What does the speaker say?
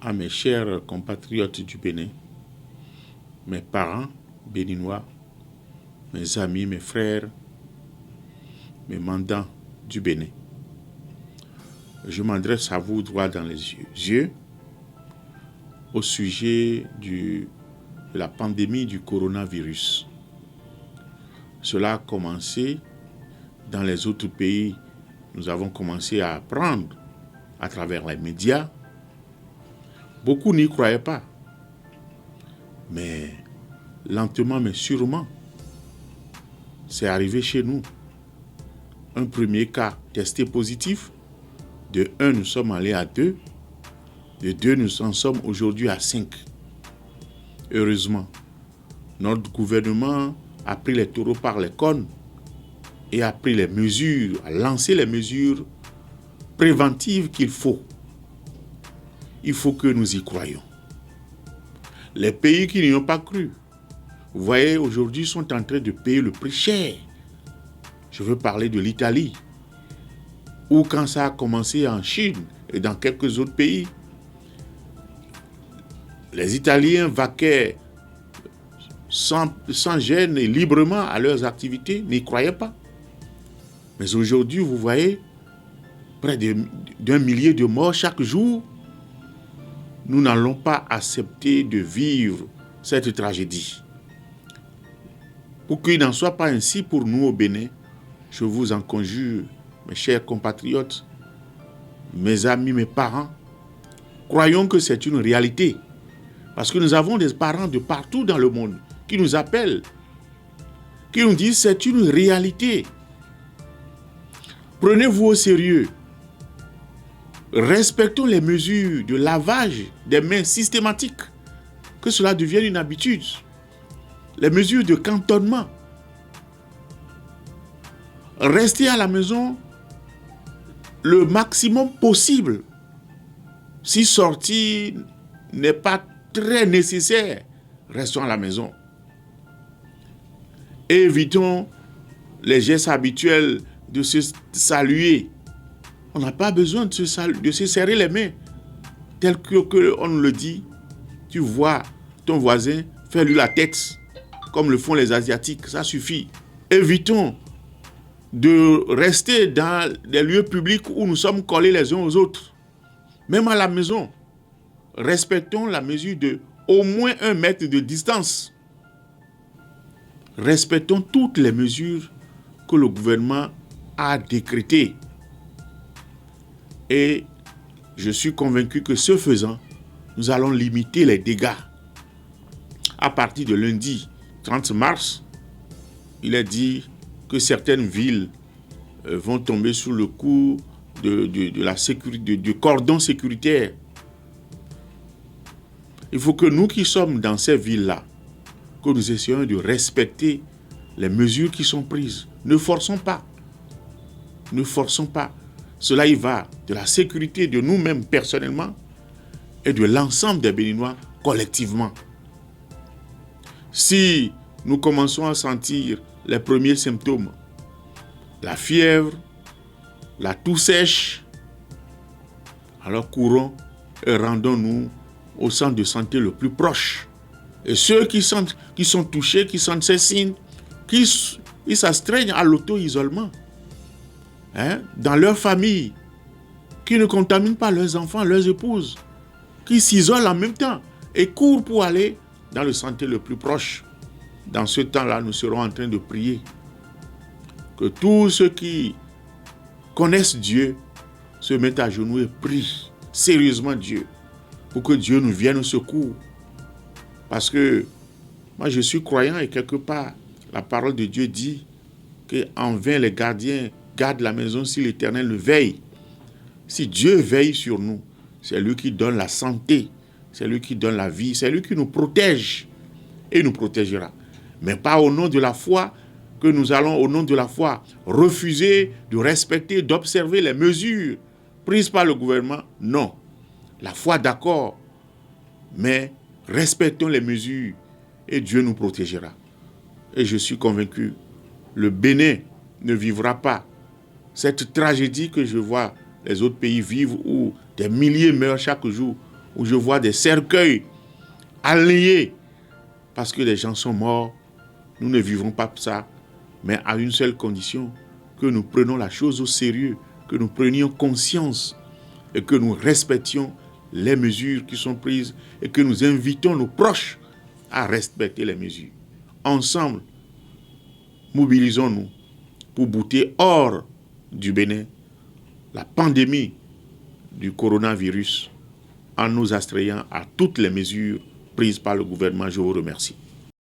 À mes chers compatriotes du Bénin, mes parents béninois, mes amis, mes frères, mes mandants du Bénin. Je m'adresse à vous droit dans les yeux au sujet de la pandémie du coronavirus. Cela a commencé dans les autres pays. Nous avons commencé à apprendre à travers les médias. Beaucoup n'y croyaient pas. Mais lentement mais sûrement, c'est arrivé chez nous. Un premier cas testé positif. De 1, nous sommes allés à 2. De 2, nous en sommes aujourd'hui à 5. Heureusement, notre gouvernement a pris les taureaux par les cornes et a pris les mesures, a lancé les mesures préventives qu'il faut. Il faut que nous y croyions. Les pays qui n'y ont pas cru, vous voyez, aujourd'hui sont en train de payer le prix cher. Je veux parler de l'Italie, où quand ça a commencé en Chine et dans quelques autres pays, les Italiens vaquaient sans gêne et librement à leurs activités, n'y croyaient pas. Mais aujourd'hui, vous voyez, près d'1 millier de morts chaque jour. Nous n'allons pas accepter de vivre cette tragédie. Pour qu'il n'en soit pas ainsi pour nous au Bénin, je vous en conjure, mes chers compatriotes, mes amis, mes parents, croyons que c'est une réalité. Parce que nous avons des parents de partout dans le monde qui nous appellent, qui nous disent c'est une réalité. Prenez-vous au sérieux. Respectons les mesures de lavage des mains systématiques, que cela devienne une habitude. Les mesures de cantonnement. Restez à la maison le maximum possible. Si sortir n'est pas très nécessaire, restons à la maison. Évitons les gestes habituels de se saluer. On n'a pas besoin de se serrer les mains. Tel qu'on le dit, tu vois ton voisin, fais-lui la tête, comme le font les Asiatiques, ça suffit. Évitons de rester dans des lieux publics où nous sommes collés les uns aux autres. Même à la maison, respectons la mesure de au moins 1 mètre de distance. Respectons toutes les mesures que le gouvernement a décrétées. Et je suis convaincu que ce faisant, nous allons limiter les dégâts. À partir de lundi 30 mars, il est dit que certaines villes vont tomber sous le coup de la sécurité, du cordon sécuritaire. Il faut que nous qui sommes dans ces villes-là, que nous essayons de respecter les mesures qui sont prises. Ne forçons pas. Ne forçons pas. Cela y va de la sécurité de nous-mêmes personnellement et de l'ensemble des Béninois collectivement. Si nous commençons à sentir les premiers symptômes, la fièvre, la toux sèche, alors courons et rendons-nous au centre de santé le plus proche. Et ceux qui sont touchés, qui sentent ces signes, ils s'astreignent à l'auto-isolement. Dans leur famille, qui ne contaminent pas leurs enfants, leurs épouses, qui s'isolent en même temps et courent pour aller dans le santé le plus proche. Dans ce temps-là, nous serons en train de prier que tous ceux qui connaissent Dieu se mettent à genoux et prient sérieusement Dieu pour que Dieu nous vienne au secours. Parce que moi, je suis croyant et quelque part, la parole de Dieu dit qu'en vain les gardiens gardent la maison si l'Éternel ne veille. Si Dieu veille sur nous, c'est lui qui donne la santé, c'est lui qui donne la vie, c'est lui qui nous protège et nous protégera. Mais pas au nom de la foi que nous allons, au nom de la foi, refuser de respecter, d'observer les mesures prises par le gouvernement. Non. La foi, d'accord, mais respectons les mesures et Dieu nous protégera. Et je suis convaincu, le Bénin ne vivra pas cette tragédie que je vois les autres pays vivre où des milliers meurent chaque jour, où je vois des cercueils alliés parce que les gens sont morts, nous ne vivons pas ça, mais à une seule condition, que nous prenions la chose au sérieux, que nous prenions conscience et que nous respections les mesures qui sont prises et que nous invitons nos proches à respecter les mesures. Ensemble, mobilisons-nous pour bouter hors du Bénin la pandémie du coronavirus en nous astrayant à toutes les mesures prises par le gouvernement. Je vous remercie.